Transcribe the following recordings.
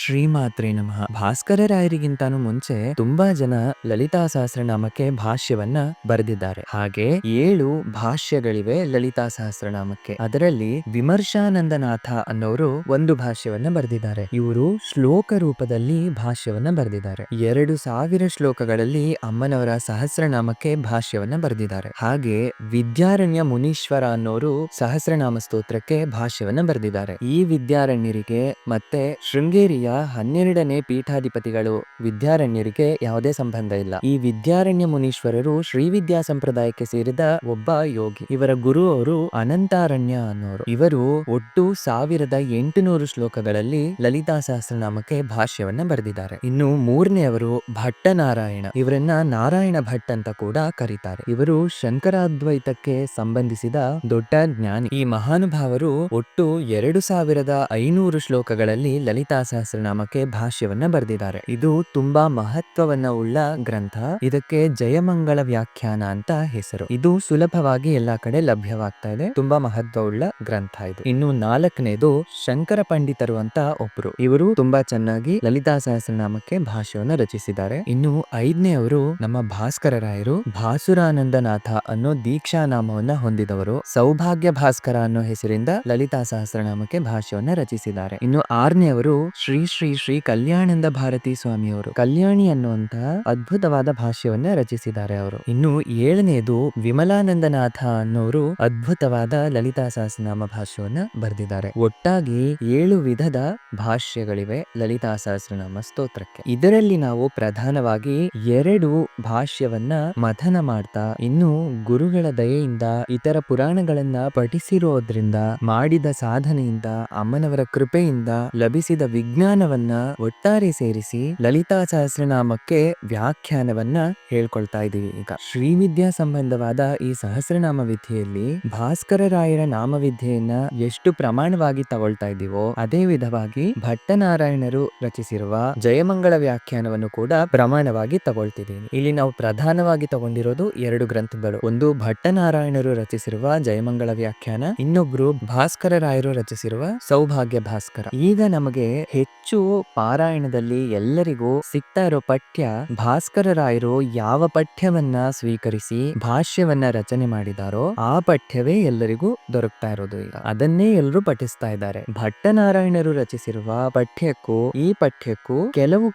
ಶ್ರೀಮಾತ್ರೆ ನಮಃ. ಭಾಸ್ಕರರಾಯರಿಗಿಂತಾನು ಮುಂಚೆ ತುಂಬಾ ಜನ ಲಲಿತಾ ಸಹಸ್ರನಾಮಕ್ಕೆ ಭಾಷ್ಯವನ್ನ ಬರೆದಿದ್ದಾರೆ. ಹಾಗೆ 7 ಭಾಷ್ಯಗಳಿವೆ ಲಲಿತಾ ಸಹಸ್ರನಾಮಕ್ಕೆ. ಅದರಲ್ಲಿ ವಿಮರ್ಶಾನಂದನಾಥ ಅನ್ನೋರು ಒಂದು ಭಾಷ್ಯವನ್ನ ಬರೆದಿದ್ದಾರೆ. ಇವರು ಶ್ಲೋಕ ರೂಪದಲ್ಲಿ ಭಾಷ್ಯವನ್ನ ಬರೆದಿದ್ದಾರೆ. 2000 ಶ್ಲೋಕಗಳಲ್ಲಿ ಅಮ್ಮನವರ ಸಹಸ್ರನಾಮಕ್ಕೆ ಭಾಷ್ಯವನ್ನ ಬರೆದಿದ್ದಾರೆ. ಹಾಗೆ ವಿದ್ಯಾರಣ್ಯ ಮುನೀಶ್ವರ ಅನ್ನೋರು ಸಹಸ್ರನಾಮ ಸ್ತೋತ್ರಕ್ಕೆ ಭಾಷ್ಯವನ್ನ ಬರೆದಿದ್ದಾರೆ. ಈ ವಿದ್ಯಾರಣ್ಯರಿಗೆ ಮತ್ತೆ ಶೃಂಗೇರಿಯ 12ನೇ ಪೀಠಾಧಿಪತಿಗಳು ವಿದ್ಯಾರಣ್ಯರಿಗೆ ಯಾವುದೇ ಸಂಬಂಧ ಇಲ್ಲ. ಈ ವಿದ್ಯಾರಣ್ಯ ಮುನೀಶ್ವರರು ಶ್ರೀವಿದ್ಯಾ ಸಂಪ್ರದಾಯಕ್ಕೆ ಸೇರಿದ ಒಬ್ಬ ಯೋಗಿ. ಇವರ ಗುರು ಅವರು ಅನಂತಾರಣ್ಯ ಅನ್ನೋರು. ಇವರು ಒಟ್ಟು 1800 ಶ್ಲೋಕಗಳಲ್ಲಿ ಲಲಿತಾ ಸಹಸ್ರನಾಮಕ್ಕೆ ಭಾಷ್ಯವನ್ನ ಬರೆದಿದ್ದಾರೆ. ಇನ್ನು ಮೂರನೆಯವರು ಭಟ್ಟನಾರಾಯಣ. ಇವರನ್ನ ನಾರಾಯಣ ಭಟ್ ಅಂತ ಕೂಡ ಕರೀತಾರೆ. ಇವರು ಶಂಕರಾದ್ವೈತಕ್ಕೆ ಸಂಬಂಧಿಸಿದ ದೊಡ್ಡ ಜ್ಞಾನಿ. ಈ ಮಹಾನುಭಾವರು ಒಟ್ಟು 2500 ಶ್ಲೋಕಗಳಲ್ಲಿ ಲಲಿತಾ ಸಹಸ್ರನಾಮಕ್ಕೆ ಭಾಷ್ಯವನ್ನ ಬರೆದಿದ್ದಾರೆ. ಇದು ತುಂಬಾ ಮಹತ್ವವನ್ನ ಉಳ್ಳ ಗ್ರಂಥ. ಇದಕ್ಕೆ ಜಯಮಂಗಳ ವ್ಯಾಖ್ಯಾನ ಅಂತ ಹೆಸರು. ಇದು ಸುಲಭವಾಗಿ ಎಲ್ಲಾ ಕಡೆ ಲಭ್ಯವಾಗ್ತಾ ಇದೆ. ತುಂಬಾ ಮಹತ್ವವುಳ್ಳ ಗ್ರಂಥ ಇದು. ಇನ್ನು 4ನೇದು ಶಂಕರ ಪಂಡಿತರು ಅಂತ ಒಬ್ರು. ಇವರು ತುಂಬಾ ಚೆನ್ನಾಗಿ ಲಲಿತಾ ಸಹಸ್ರನಾಮಕ್ಕೆ ಭಾಷ್ಯವನ್ನ ರಚಿಸಿದ್ದಾರೆ. ಇನ್ನು 5ನೇವರು ನಮ್ಮ ಭಾಸ್ಕರರಾಯರು. ಭಾಸುರಾನಂದನಾಥ ಅನ್ನೋ ದೀಕ್ಷಾ ನಾಮವನ್ನ ಹೊಂದಿದವರು. ಸೌಭಾಗ್ಯ ಭಾಸ್ಕರ ಅನ್ನೋ ಹೆಸರಿಂದ ಲಲಿತಾ ಸಹಸ್ರನಾಮಕ್ಕೆ ಭಾಷ್ಯವನ್ನ ರಚಿಸಿದ್ದಾರೆ. ಇನ್ನು 6ನೇವರು ಶ್ರೀ ಶ್ರೀ ಶ್ರೀ ಕಲ್ಯಾಣಂದ ಭಾರತಿ ಸ್ವಾಮಿಯವರು. ಕಲ್ಯಾಣಿ ಅನ್ನುವಂತ ಅದ್ಭುತವಾದ ಭಾಷ್ಯವನ್ನ ರಚಿಸಿದ್ದಾರೆ ಅವರು. ಇನ್ನು 7ನೇದು ವಿಮಲಾನಂದನಾಥ ಅನ್ನೋರು ಅದ್ಭುತವಾದ ಲಲಿತಾ ಸಹಸ್ರನಾಮ ಭಾಷ್ಯವನ್ನ ಬರೆದಿದ್ದಾರೆ. ಒಟ್ಟಾಗಿ 7 ವಿಧದ ಭಾಷ್ಯಗಳಿವೆ ಲಲಿತಾ ಸಹಸ್ರನಾಮ ಸ್ತೋತ್ರಕ್ಕೆ. ಇದರಲ್ಲಿ ನಾವು ಪ್ರಧಾನವಾಗಿ 2 ಭಾಷ್ಯವನ್ನ ಮಥನ ಮಾಡ್ತಾ, ಇನ್ನು ಗುರುಗಳ ದಯೆಯಿಂದ ಇತರ ಪುರಾಣಗಳನ್ನ ಪಠಿಸಿರೋದ್ರಿಂದ, ಮಾಡಿದ ಸಾಧನೆಯಿಂದ, ಅಮ್ಮನವರ ಕೃಪೆಯಿಂದ ಲಭಿಸಿದ ವಿಜ್ಞಾನವನ್ನ ಒಟ್ಟಾರೆ ಸೇರಿಸಿ ಲಲಿತಾ ಸಹಸ್ರನಾಮಕ್ಕೆ ವ್ಯಾಖ್ಯಾನವನ್ನ ಹೇಳ್ಕೊಳ್ತಾ ಇದೀವಿ. ಈಗ ಶ್ರೀವಿದ್ಯಾ ಸಂಬಂಧವಾದ ಈ ಸಹಸ್ರನಾಮ ವಿಧಿಯಲ್ಲಿ ಭಾಸ್ಕರರಾಯರ ನಾಮವಿದ್ಯೆಯನ್ನ ಎಷ್ಟು ಪ್ರಮಾಣವಾಗಿ ತಗೊಳ್ತಾ ಇದೀವೋ ಅದೇ ವಿಧವಾಗಿ ಭಟ್ಟನಾರಾಯಣರು ರಚಿಸಿರುವ ಜಯಮಂಗಳ ವ್ಯಾಖ್ಯಾನವನ್ನು ಕೂಡ ಪ್ರಮಾಣವಾಗಿ ತಗೊಳ್ತಿದ್ದೀನಿ. ಇಲ್ಲಿ ನಾವು ಪ್ರಧಾನವಾಗಿ ತಗೊಂಡಿರೋದು 2 ಗ್ರಂಥಗಳು. ಒಂದು ಭಟ್ಟನಾರಾಯಣರು ರಚಿಸಿರುವ ಜಯಮಂಗಳ ವ್ಯಾಖ್ಯಾನ, ಇನ್ನೊಬ್ರು ಭಾಸ್ಕರರಾಯರು ರಚಿಸಿರುವ ಸೌಭಾಗ್ಯ ಭಾಸ್ಕರ. ಈಗ ನಮಗೆ ಹೆಚ್ಚು ಪಾರಾಯಣದಲ್ಲಿ ಎಲ್ಲರಿಗೂ ಸಿಗ್ತಾ ಇರೋ ಪಠ್ಯ ಭಾಸ್ಕರರಾಯರು ಯಾವ ಪಠ್ಯವನ್ನ ಸ್ವೀಕರಿಸಿ ಭಾಷ್ಯವನ್ನ ರಚನೆ ಮಾಡಿದಾರೋ ಆ ಪಠ್ಯವೇ ಎಲ್ಲರಿಗೂ ದೊರಕ್ತಾ ಇರೋದು. ಈಗ ಅದನ್ನೇ ಎಲ್ಲರೂ ಪಠಿಸ್ತಾ ಇದ್ದಾರೆ. ಭಟ್ಟನಾರಾಯಣರು ರಚಿಸಿರುವ ಪಠ್ಯಕ್ಕೂ ಈ ಪಠ್ಯಕ್ಕೂ ಕೆಲವು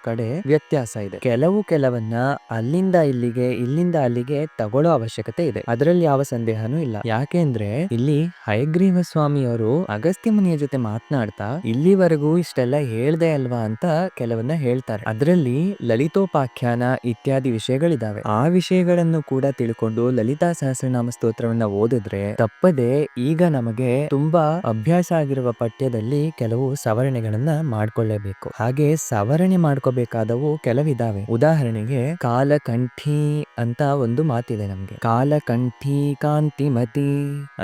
ಕಡೆ ವ್ಯತ್ಯಾಸ ಇದೆ. ಕೆಲವನ್ನ ಅಲ್ಲಿಂದ ಇಲ್ಲಿಗೆ, ಇಲ್ಲಿಂದ ಅಲ್ಲಿಗೆ ತಗೊಳ್ಳೋ ಅವಶ್ಯಕತೆ ಇದೆ. ಅದರಲ್ಲಿ ಯಾವ ಸಂದೇಹನೂ ಇಲ್ಲ. ಯಾಕೆಂದ್ರೆ ಇಲ್ಲಿ ಹಯಗ್ರೀವ ಸ್ವಾಮಿಯವರು ಅಗಸ್ತ್ಯ ಮುನಿಯ ಜೊತೆ ಮಾತನಾಡ್ತಾ ಇಲ್ಲಿವರೆಗೂ ಇಷ್ಟೆಲ್ಲ ಹೇಳ್ದೆ ಅಲ್ವಾ ಅಂತ ಕೆಲವನ್ನ ಹೇಳ್ತಾರೆ. ಅದರಲ್ಲಿ ಲಲಿತೋಪಾಖ್ಯಾನ ಇತ್ಯಾದಿ ವಿಷಯಗಳಿದಾವೆ. ಆ ವಿಷಯಗಳನ್ನು ಕೂಡ ತಿಳ್ಕೊಂಡು ಲಲಿತಾ ಸಹಸ್ರನಾಮ ಸ್ತೋತ್ರವನ್ನ ಓದಿದ್ರೆ ತಪ್ಪದೆ ಈಗ ನಮಗೆ ತುಂಬಾ ಅಭ್ಯಾಸ ಆಗಿರುವ ಪಠ್ಯದಲ್ಲಿ ಕೆಲವು ಸವರಣೆಗಳನ್ನ ಮಾಡ್ಕೊಳ್ಳೇಬೇಕು. ಹಾಗೆ ಸವರಣೆ ಮಾಡ್ಕೋಬೇಕಾದವು ಕೆಲವಿದಾವೆ. ಉದಾಹರಣೆಗೆ ಕಾಲಕಂಠಿ ಅಂತ ಒಂದು ಮಾತಿದೆ ನಮ್ಗೆ. ಕಾಲಕಂಠಿ ಕಾಂತಿಮತಿ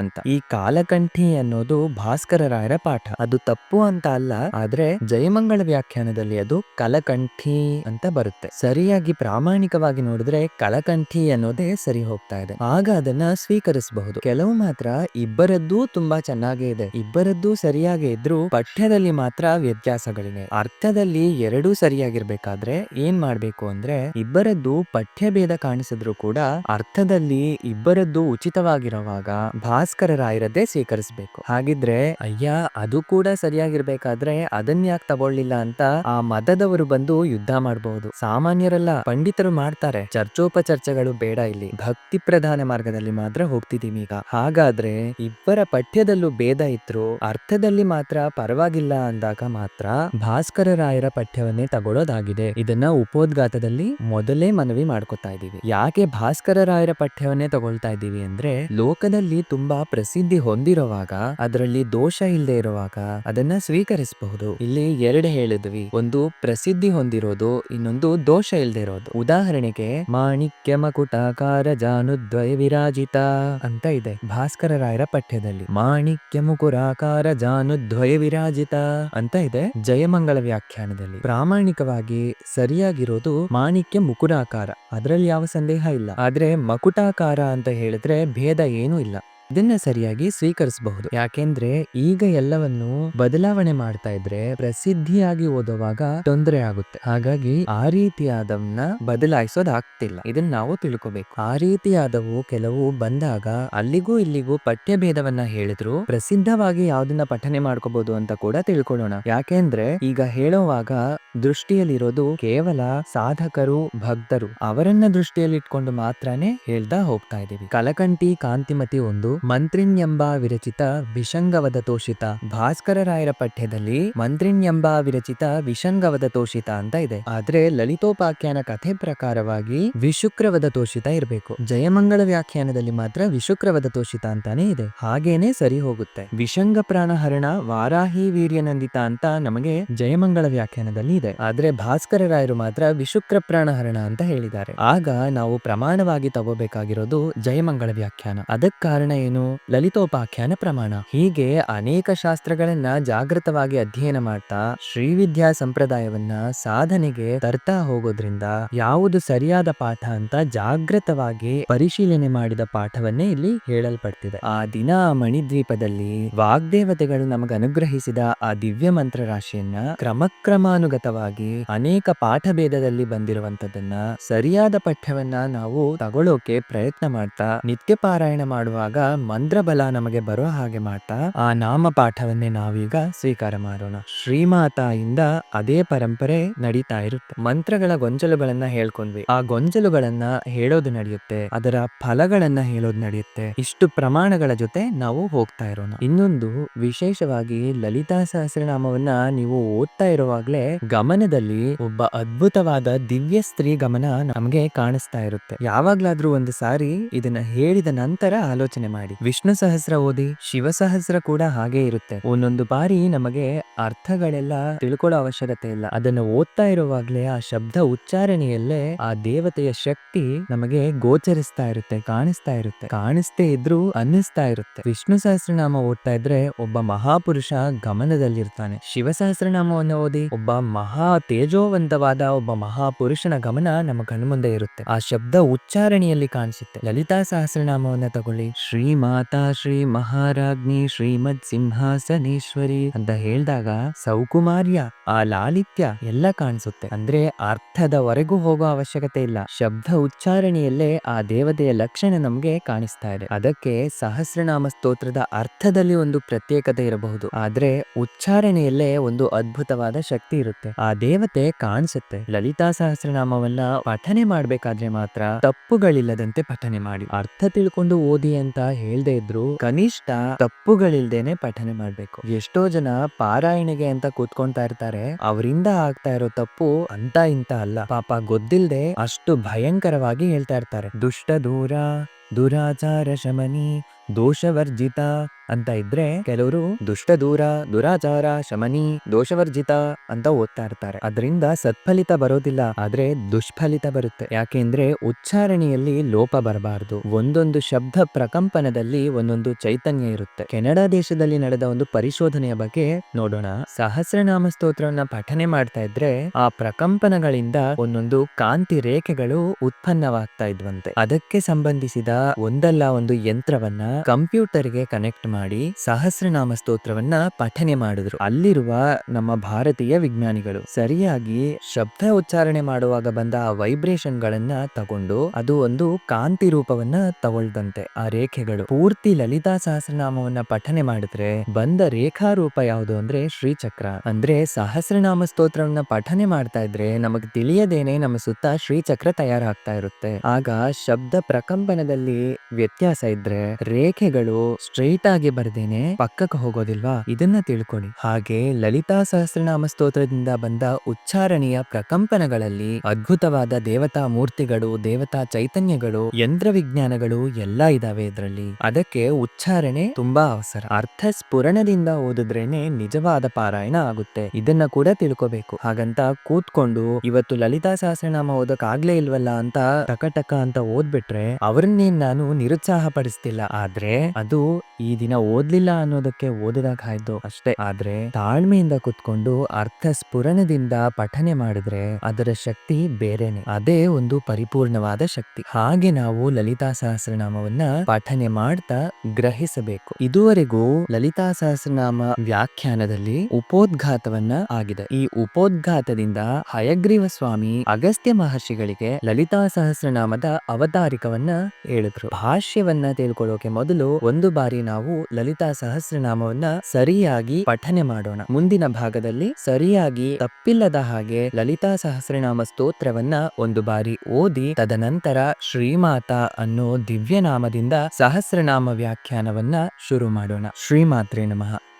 ಅಂತ. ಈ ಕಾಲಕಂಠಿ ಅನ್ನೋದು ಭಾಸ್ಕರರಾಯರ ಪಾಠ. ಅದು ತಪ್ಪು ಅಂತ ಅಲ್ಲ, ಆದ್ರೆ ಜಯಮಂಗಳ ವ್ಯಾಖ್ಯಾನದಲ್ಲಿ ಅದು ಕಲಕಂಠಿ ಅಂತ ಬರುತ್ತೆ. ಸರಿಯಾಗಿ ಪ್ರಾಮಾಣಿಕವಾಗಿ ನೋಡಿದ್ರೆ ಕಲಕಂಠಿ ಅನ್ನೋದೇ ಸರಿ ಹೋಗ್ತಾ ಇದೆ. ಆಗ ಅದನ್ನ ಸ್ವೀಕರಿಸಬಹುದು. ಕೆಲವು ಮಾತ್ರ ಇಬ್ಬರದ್ದೂ ತುಂಬಾ ಚೆನ್ನಾಗೇ ಇದೆ, ಇಬ್ಬರದ್ದೂ ಸರಿಯಾಗಿ ಇದ್ರು ಪಠ್ಯದಲ್ಲಿ ಮಾತ್ರ ವ್ಯತ್ಯಾಸಗಳಿವೆ. ಅರ್ಥದಲ್ಲಿ ಎರಡೂ ಸರಿಯಾಗಿರ್ಬೇಕಾದ್ರೆ ಏನ್ ಮಾಡ್ಬೇಕು ಅಂದ್ರೆ ಇಬ್ಬರದ್ದು ಪಠ್ಯ ಭೇದ ಕಾಣಿಸಿದ್ರು ಕೂಡ ಅರ್ಥದಲ್ಲಿ ಇಬ್ಬರದ್ದು ಉಚಿತವಾಗಿರುವಾಗ ಭಾಸ್ಕರರಾಯರದ್ದೇ ಸ್ವೀಕರಿಸಬೇಕು. ಹಾಗಿದ್ರೆ ಅಯ್ಯ ಅದು ಕೂಡ ಸರಿಯಾಗಿರ್ಬೇಕಾದ್ರೆ ಅದನ್ನ ಯಾಕೆ ತಗೊಳ್ಳಿಲ್ಲ ಅಂತ ಆ ಮತದವರು ಬಂದು ಯುದ್ಧ ಮಾಡಬಹುದು. ಸಾಮಾನ್ಯರಲ್ಲ, ಪಂಡಿತರು ಮಾಡ್ತಾರೆ. ಚರ್ಚೋಪಚರ್ಚೆಗಳು ಬೇಡ. ಇಲ್ಲಿ ಭಕ್ತಿ ಪ್ರಧಾನ ಮಾರ್ಗದಲ್ಲಿ ಮಾತ್ರ ಹೋಗ್ತಿದೀವಿ ಈಗ. ಹಾಗಾದ್ರೆ ಇಬ್ಬರ ಪಠ್ಯದಲ್ಲೂ ಭೇದ ಇದ್ರು ಅರ್ಥದಲ್ಲಿ ಮಾತ್ರ ಪರವಾಗಿಲ್ಲ ಅಂದಾಗ ಮಾತ್ರ ಭಾಸ್ಕರರಾಯರ ಪಠ್ಯವನ್ನೇ ತಗೊಳ್ಳೋದಾಗಿದೆ. ಇದನ್ನ ಉಪೋದ್ಘಾತದಲ್ಲಿ ಮೊದಲೇ ಮನವಿ ಮಾಡ್ಕೊತಾ ಇದೀವಿ. ಯಾಕೆ ಭಾಸ್ಕರರಾಯರ ಪಠ್ಯವನ್ನೇ ತಗೊಳ್ತಾ ಇದೀವಿ ಅಂದ್ರೆ ಲೋಕದಲ್ಲಿ ತುಂಬಾ ಪ್ರಸಿದ್ಧಿ ಹೊಂದಿರುವಾಗ, ಅದರಲ್ಲಿ ದೋಷ ಇಲ್ಲದೆ ಇರುವಾಗ ಅದನ್ನ ಸ್ವೀಕರಿಸಬಹುದು. ಇಲ್ಲಿ 2 ಹೇಳಿದ್ವಿ, ಒಂದು ಪ್ರಸಿದ್ಧಿ ಹೊಂದಿರೋದು, ಇನ್ನೊಂದು ದೋಷ ಇಲ್ಲದೆ ಇರೋದು. ಉದಾಹರಣೆಗೆ ಮಾಣಿಕ್ಯ ಮಕುಟಾಕಾರ ಜಾನುದ್ವಯ ವಿರಾಜಿತ ಅಂತ ಇದೆ ಭಾಸ್ಕರರಾಯರ ಪಠ್ಯದಲ್ಲಿ. ಮಾಣಿಕ್ಯ ಮುಕುರಾಕಾರ ಜಾನುದ್ವಯ ವಿರಾಜಿತ ಅಂತ ಇದೆ ಜಯಮಂಗಳ ವ್ಯಾಖ್ಯಾನದಲ್ಲಿ. ಪ್ರಾಮಾಣಿಕವಾಗಿ ಸರಿಯಾಗಿರೋದು ಮಾಣಿಕ್ಯ ಮುಕುರಾಕಾರ, ಅದರಲ್ಲಿ ಯಾವ ಸಂದೇಹ ಇಲ್ಲ. ಆದ್ರೆ ಮಕುಟಾಕಾರ ಅಂತ ಹೇಳಿದ್ರೆ ಭೇದ ಏನೂ ಇಲ್ಲ. ಇದನ್ನ ಸರಿಯಾಗಿ ಸ್ವೀಕರಿಸಬಹುದು. ಯಾಕೆಂದ್ರೆ ಈಗ ಎಲ್ಲವನ್ನು ಬದಲಾವಣೆ ಮಾಡ್ತಾ ಇದ್ರೆ ಪ್ರಸಿದ್ಧಿಯಾಗಿ ಓದುವಾಗ ತೊಂದರೆ ಆಗುತ್ತೆ. ಹಾಗಾಗಿ ಆ ರೀತಿಯಾದವನ್ನ ಬದಲಾಯಿಸೋದಾಗ್ತಿಲ್ಲ. ಇದನ್ನ ನಾವು ತಿಳ್ಕೋಬೇಕು. ಆ ರೀತಿಯಾದವು ಕೆಲವು ಬಂದಾಗ ಅಲ್ಲಿಗೂ ಇಲ್ಲಿಗೂ ಪಠ್ಯ ಭೇದವನ್ನ ಹೇಳಿದ್ರು ಪ್ರಸಿದ್ಧವಾಗಿ ಯಾವ್ದನ್ನ ಪಠನೆ ಮಾಡ್ಕೋಬಹುದು ಅಂತ ಕೂಡ ತಿಳ್ಕೊಳ್ಳೋಣ. ಯಾಕೆಂದ್ರೆ ಈಗ ಹೇಳುವಾಗ ದೃಷ್ಟಿಯಲ್ಲಿರೋದು ಕೇವಲ ಸಾಧಕರು, ಭಕ್ತರು ಅವರನ್ನ ದೃಷ್ಟಿಯಲ್ಲಿ ಇಟ್ಕೊಂಡು ಮಾತ್ರನೇ ಹೇಳ್ತಾ ಹೋಗ್ತಾ ಇದೀವಿ. ಕಲಕಂಠಿ ಕಾಂತಿಮತಿ ಒಂದು ಮಂತ್ರಿಣ್ಯಂಬ ವಿರಚಿತ ವಿಷಂಗವದ ತೋಷಿತ. ಭಾಸ್ಕರ ರಾಯರ ಪಠ್ಯದಲ್ಲಿ ಮಂತ್ರಿಣ್ಯಂಬ ವಿರಚಿತ ವಿಷಂಗವದ ತೋಷಿತ ಅಂತ ಇದೆ. ಆದ್ರೆ ಲಲಿತೋಪಾಖ್ಯಾನ ಕಥೆ ಪ್ರಕಾರವಾಗಿ ವಿಶುಕ್ರವದ ತೋಷಿತ ಇರಬೇಕು. ಜಯಮಂಗಳ ವ್ಯಾಖ್ಯಾನದಲ್ಲಿ ಮಾತ್ರ ವಿಶುಕ್ರವದ ತೋಷಿತ ಅಂತಾನೆ ಇದೆ. ಹಾಗೇನೆ ಸರಿ ಹೋಗುತ್ತೆ. ವಿಷಂಗ ಪ್ರಾಣಹರಣ ವಾರಾಹಿ ವೀರ್ಯನಂದಿತ ಅಂತ ನಮಗೆ ಜಯಮಂಗಳ ವ್ಯಾಖ್ಯಾನದಲ್ಲಿ ಇದೆ. ಆದ್ರೆ ಭಾಸ್ಕರ ರಾಯರು ಮಾತ್ರ ವಿಶುಕ್ರ ಪ್ರಾಣಹರಣ ಅಂತ ಹೇಳಿದ್ದಾರೆ. ಆಗ ನಾವು ಪ್ರಮಾಣವಾಗಿ ತಗೋಬೇಕಾಗಿರೋದು ಜಯಮಂಗಳ ವ್ಯಾಖ್ಯಾನ. ಅದಕ್ಕೆ ಕಾರಣ ಏನು? ಲಲಿತೋಪಾಖ್ಯಾನ ಪ್ರಮಾಣ. ಹೀಗೆ ಅನೇಕ ಶಾಸ್ತ್ರಗಳನ್ನ ಜಾಗೃತವಾಗಿ ಅಧ್ಯಯನ ಮಾಡ್ತಾ ಶ್ರೀವಿದ್ಯಾ ಸಂಪ್ರದಾಯವನ್ನ ಸಾಧನೆಗೆ ತರ್ತಾ ಹೋಗೋದ್ರಿಂದ ಯಾವುದು ಸರಿಯಾದ ಪಾಠ ಅಂತ ಜಾಗೃತವಾಗಿ ಪರಿಶೀಲನೆ ಮಾಡಿದ ಪಾಠವನ್ನೇ ಇಲ್ಲಿ ಹೇಳಲ್ಪಡ್ತಿದೆ. ಆ ದಿನ ಮಣಿದ್ವೀಪದಲ್ಲಿ ವಾಗ್ದೇವತೆಗಳು ನಮಗೆ ಅನುಗ್ರಹಿಸಿದ ಆ ದಿವ್ಯ ಮಂತ್ರ ರಾಶಿಯನ್ನ ಕ್ರಮಕ್ರಮಾನುಗತವಾಗಿ ಅನೇಕ ಪಾಠ ಭೇದದಲ್ಲಿ ಬಂದಿರುವಂತದನ್ನ ಸರಿಯಾದ ಪಠ್ಯವನ್ನ ನಾವು ತಗೊಳ್ಳೋಕೆ ಪ್ರಯತ್ನ ಮಾಡ್ತಾ ನಿತ್ಯ ಪಾರಾಯಣ ಮಾಡುವಾಗ ಮಂತ್ರಬಲ ನಮಗೆ ಬರೋ ಹಾಗೆ ಮಾಡ್ತಾ ಆ ನಾಮ ಪಾಠವನ್ನೇ ನಾವೀಗ ಸ್ವೀಕಾರ ಮಾಡೋಣ. ಶ್ರೀಮಾತಾಯಿಂದ ಅದೇ ಪರಂಪರೆ ನಡೀತಾ ಇರುತ್ತೆ. ಮಂತ್ರಗಳ ಗೊಂಚಲುಗಳನ್ನ ಹೇಳ್ಕೊಂಡ್ವಿ. ಆ ಗೊಂಚಲುಗಳನ್ನ ಹೇಳೋದು ನಡೆಯುತ್ತೆ, ಅದರ ಫಲಗಳನ್ನ ಹೇಳೋದು ನಡೆಯುತ್ತೆ. ಇಷ್ಟು ಪ್ರಮಾಣಗಳ ಜೊತೆ ನಾವು ಹೋಗ್ತಾ ಇರೋಣ. ಇನ್ನೊಂದು ವಿಶೇಷವಾಗಿ ಲಲಿತಾ ಸಹಸ್ರನಾಮವನ್ನ ನೀವು ಓದ್ತಾ ಇರುವಾಗ್ಲೇ ಗಮನದಲ್ಲಿ ಒಬ್ಬ ಅದ್ಭುತವಾದ ದಿವ್ಯ ಸ್ತ್ರೀ ಗಮನ ನಮಗೆ ಕಾಣಿಸ್ತಾ ಇರುತ್ತೆ. ಯಾವಾಗ್ಲಾದ್ರೂ ಒಂದು ಸಾರಿ ಇದನ್ನ ಹೇಳಿದ ನಂತರ ಆಲೋಚನೆ ಮಾಡಿ. ವಿಷ್ಣು ಸಹಸ್ರ ಓದಿ, ಶಿವ ಸಹಸ್ರ ಕೂಡ ಹಾಗೆ ಇರುತ್ತೆ. ಒಂದೊಂದು ಬಾರಿ ನಮಗೆ ಅರ್ಥಗಳೆಲ್ಲ ತಿಳ್ಕೊಳ್ಳೋ ಅವಶ್ಯಕತೆ ಇಲ್ಲ. ಅದನ್ನ ಓದ್ತಾ ಇರುವಾಗ್ಲೇ ಆ ಶಬ್ದ ಉಚ್ಚಾರಣೆಯಲ್ಲೇ ಆ ದೇವತೆಯ ಶಕ್ತಿ ನಮಗೆ ಗೋಚರಿಸ್ತಾ ಇರುತ್ತೆ, ಕಾಣಿಸ್ತಾ ಇರುತ್ತೆ. ಕಾಣಿಸ್ತೇ ಇದ್ರೂ ಅನ್ನಿಸ್ತಾ ಇರುತ್ತೆ. ವಿಷ್ಣು ಸಹಸ್ರನಾಮ ಓದ್ತಾ ಇದ್ರೆ ಒಬ್ಬ ಮಹಾಪುರುಷ ಗಮನದಲ್ಲಿರ್ತಾನೆ. ಶಿವ ಸಹಸ್ರನಾಮವನ್ನು ಓದಿ ಒಬ್ಬ ಮಹಾ ತೇಜೋವಂತವಾದ ಒಬ್ಬ ಮಹಾಪುರುಷನ ಗಮನ ನಮ್ಮ ಕಣ್ಮುಂದೆ ಇರುತ್ತೆ. ಆ ಶಬ್ದ ಉಚ್ಚಾರಣೆಯಲ್ಲಿ ಕಾಣಿಸುತ್ತೆ. ಲಲಿತಾ ಸಹಸ್ರನಾಮವನ್ನ ತಗೊಳ್ಳಿ. ಶ್ರೀ ಮಾತಾ ಶ್ರೀ ಮಹಾರಾಜ್ಞಿ ಶ್ರೀಮದ್ ಸಿಂಹಾಸನೇಶ್ವರಿ ಅಂತ ಹೇಳಿದಾಗ ಸೌಕುಮಾರ್ಯ, ಆ ಲಾಲಿತ್ಯ ಎಲ್ಲ ಕಾಣಿಸುತ್ತೆ. ಅಂದ್ರೆ ಅರ್ಥದವರೆಗೂ ಹೋಗೋ ಅವಶ್ಯಕತೆ ಇಲ್ಲ. ಶಬ್ದ ಉಚ್ಚಾರಣೆಯಲ್ಲೇ ಆ ದೇವತೆಯ ಲಕ್ಷಣ ನಮ್ಗೆ ಕಾಣಿಸ್ತಾ ಇದೆ. ಅದಕ್ಕೆ ಸಹಸ್ರನಾಮ ಸ್ತೋತ್ರದ ಅರ್ಥದಲ್ಲಿ ಒಂದು ಪ್ರತ್ಯೇಕತೆ ಇರಬಹುದು, ಆದ್ರೆ ಉಚ್ಚಾರಣೆಯಲ್ಲೇ ಒಂದು ಅದ್ಭುತವಾದ ಶಕ್ತಿ ಇರುತ್ತೆ. ಆ ದೇವತೆ ಕಾಣಿಸುತ್ತೆ. ಲಲಿತಾ ಸಹಸ್ರನಾಮವನ್ನ ಪಠನೆ ಮಾಡ್ಬೇಕಾದ್ರೆ ಮಾತ್ರ ತಪ್ಪುಗಳಿಲ್ಲದಂತೆ ಪಠನೆ ಮಾಡಿ. ಅರ್ಥ ತಿಳ್ಕೊಂಡು ಓದಿ ಅಂತ ಹೇಳ್ದೆ ಇದ್ರು ಕನಿಷ್ಠ ತಪ್ಪುಗಳಿಲ್ದೇನೆ ಪಠನೆ ಮಾಡ್ಬೇಕು. ಎಷ್ಟೋ ಜನ ಪಾರಾಯಣೆಗೆ ಅಂತ ಕೂತ್ಕೊಂತಾ ಇರ್ತಾರೆ. ಅವರಿಂದ ಆಗ್ತಾ ಇರೋ ತಪ್ಪು ಅಂತ ಇಂತ ಅಲ್ಲ, ಪಾಪ ಗೊತ್ತಿಲ್ದೆ ಅಷ್ಟು ಭಯಂಕರವಾಗಿ ಹೇಳ್ತಾ ಇರ್ತಾರೆ. ದುಷ್ಟ ದೂರ, ದುರಾಚಾರ ಶಮನಿ, ದೋಷವರ್ಜಿತ ಅಂತ ಇದ್ರೆ ಕೆಲವರು ದುಷ್ಟ ದೂರ, ದುರಾಚಾರ ಶಮನಿ, ದೋಷವರ್ಜಿತ ಅಂತ ಓದ್ತಾ ಇರ್ತಾರೆ. ಅದರಿಂದ ಸತ್ಫಲಿತ ಬರೋದಿಲ್ಲ, ಆದ್ರೆ ದುಷ್ಫಲಿತ ಬರುತ್ತೆ. ಯಾಕೆಂದ್ರೆ ಉಚ್ಚಾರಣೆಯಲ್ಲಿ ಲೋಪ ಬರಬಾರದು. ಒಂದೊಂದು ಶಬ್ದ ಪ್ರಕಂಪನದಲ್ಲಿ ಒಂದೊಂದು ಚೈತನ್ಯ ಇರುತ್ತೆ. ಕೆನಡಾ ದೇಶದಲ್ಲಿ ನಡೆದ ಒಂದು ಪರಿಶೋಧನೆಯ ಬಗ್ಗೆ ನೋಡೋಣ. ಸಹಸ್ರನಾಮ ಸ್ತೋತ್ರವನ್ನ ಪಠನೆ ಮಾಡ್ತಾ ಇದ್ರೆ ಆ ಪ್ರಕಂಪನಗಳಿಂದ ಒಂದೊಂದು ಕಾಂತಿ ರೇಖೆಗಳು ಉತ್ಪನ್ನವಾಗ್ತಾ ಇದ್ವಂತೆ. ಅದಕ್ಕೆ ಸಂಬಂಧಿಸಿದ ಒಂದಲ್ಲ ಒಂದು ಯಂತ್ರವನ್ನ ಕಂಪ್ಯೂಟರ್ಗೆ ಕನೆಕ್ಟ್ ಮಾಡಿ ಸಹಸ್ರನಾಮ ಸ್ತೋತ್ರವನ್ನ ಪಠನೆ ಮಾಡಿದ್ರು. ಅಲ್ಲಿರುವ ನಮ್ಮ ಭಾರತೀಯ ವಿಜ್ಞಾನಿಗಳು ಸರಿಯಾಗಿ ಶಬ್ದ ಉಚ್ಚಾರಣೆ ಮಾಡುವಾಗ ಬಂದ ಆ ವೈಬ್ರೇಷನ್ ಗಳನ್ನ ತಗೊಂಡು ಅದು ಒಂದು ಕಾಂತಿ ರೂಪವನ್ನ ತಗೊಳ್ದಂತೆ. ಆ ರೇಖೆಗಳು ಪೂರ್ತಿ ಲಲಿತಾ ಸಹಸ್ರನಾಮವನ್ನ ಪಠನೆ ಮಾಡಿದ್ರೆ ಬಂದ ರೇಖಾ ರೂಪ ಯಾವುದು ಅಂದ್ರೆ ಶ್ರೀಚಕ್ರ. ಅಂದ್ರೆ ಸಹಸ್ರನಾಮ ಸ್ತೋತ್ರವನ್ನ ಪಠನೆ ಮಾಡ್ತಾ ಇದ್ರೆ ನಮಗ್ ತಿಳಿಯದೇನೆ ನಮ್ಮ ಸುತ್ತ ಶ್ರೀಚಕ್ರ ತಯಾರಾಗ್ತಾ ಇರುತ್ತೆ. ಆಗ ಶಬ್ದ ಪ್ರಕಂಪನದಲ್ಲಿ ವ್ಯತ್ಯಾಸ ಇದ್ರೆ ರೇಖೆಗಳು ಸ್ಟ್ರೈಟ್ ಆಗಿ ಬರ್ದೇನೆ ಪಕ್ಕಕ್ಕೆ ಹೋಗೋದಿಲ್ವಾ, ಇದನ್ನ ತಿಳ್ಕೊಳ್ಳಿ. ಹಾಗೆ ಲಲಿತಾ ಸಹಸ್ರನಾಮ ಸ್ತೋತ್ರದಿಂದ ಬಂದ ಉಚ್ಚಾರಣೆಯ ಪ್ರಕಂಪನಗಳಲ್ಲಿ ಅದ್ಭುತವಾದ ದೇವತಾ ಮೂರ್ತಿಗಳು, ದೇವತಾ ಚೈತನ್ಯಗಳು, ಯಂತ್ರ ವಿಜ್ಞಾನಗಳು ಎಲ್ಲ ಇದಾವೆ ಇದ್ರಲ್ಲಿ. ಅದಕ್ಕೆ ಉಚ್ಚಾರಣೆ ತುಂಬಾ ಅವಸರ. ಅರ್ಥ ಸ್ಫುರಣದಿಂದ ಓದಿದ್ರೇನೆ ನಿಜವಾದ ಪಾರಾಯಣ ಆಗುತ್ತೆ. ಇದನ್ನ ಕೂಡ ತಿಳ್ಕೋಬೇಕು. ಹಾಗಂತ ಕೂತ್ಕೊಂಡು ಇವತ್ತು ಲಲಿತಾ ಸಹಸ್ರನಾಮ ಓದಕ್ ಆಗ್ಲೇ ಇಲ್ವಲ್ಲ ಅಂತ ಟಕ ಟಕ ಅಂತ ಓದ್ಬಿಟ್ರೆ ಅವ್ರನ್ನೇನ್ ನಾನು ನಿರುತ್ಸಾಹ ಪಡಿಸ್ತಿಲ್ಲ. ಆದ್ರೆ ಅದು ಈ ದಿನ ಇನ್ನ ಓದ್ಲಿಲ್ಲ ಅನ್ನೋದಕ್ಕೆ ಓದಿದಾಗ ಆಯ್ತು ಅಷ್ಟೇ. ಆದ್ರೆ ತಾಳ್ಮೆಯಿಂದ ಕುತ್ಕೊಂಡು ಅರ್ಥ ಸ್ಫುರಣದಿಂದ ಪಠನೆ ಮಾಡಿದ್ರೆ ಅದರ ಶಕ್ತಿ ಬೇರೆನೆ. ಅದೇ ಒಂದು ಪರಿಪೂರ್ಣವಾದ ಶಕ್ತಿ. ಹಾಗೆ ನಾವು ಲಲಿತಾ ಸಹಸ್ರನಾಮವನ್ನ ಪಠನೆ ಮಾಡ್ತಾ ಗ್ರಹಿಸಬೇಕು. ಇದುವರೆಗೂ ಲಲಿತಾ ಸಹಸ್ರನಾಮ ವ್ಯಾಖ್ಯಾನದಲ್ಲಿ ಉಪೋದ್ಘಾತವನ್ನ ಆಗಿದೆ. ಈ ಉಪೋದ್ಘಾತದಿಂದ ಹಯಗ್ರೀವ ಸ್ವಾಮಿ ಅಗಸ್ತ್ಯ ಮಹರ್ಷಿಗಳಿಗೆ ಲಲಿತಾ ಸಹಸ್ರನಾಮದ ಅವತಾರಿಕವನ್ನ ಹೇಳಿದ್ರು. ಭಾಷ್ಯವನ್ನ ತಿಳ್ಕೊಳ್ಳೋಕೆ ಮೊದಲು ಒಂದು ಬಾರಿ ನಾವು ಲಲಿತಾ ಸಹಸ್ರನಾಮವನ್ನ ಸರಿಯಾಗಿ ಪಠನೆ ಮಾಡೋಣ. ಮುಂದಿನ ಭಾಗದಲ್ಲಿ ಸರಿಯಾಗಿ ತಪ್ಪಿಲ್ಲದ ಹಾಗೆ ಲಲಿತಾ ಸಹಸ್ರನಾಮ ಸ್ತೋತ್ರವನ್ನ ಒಂದು ಬಾರಿ ಓದಿ ತದನಂತರ ಶ್ರೀಮಾತ ಅನ್ನೋ ದಿವ್ಯನಾಮದಿಂದ ಸಹಸ್ರನಾಮ ವ್ಯಾಖ್ಯಾನವನ್ನ ಶುರು ಮಾಡೋಣ. ಶ್ರೀಮಾತ್ರೇ ನಮಃ.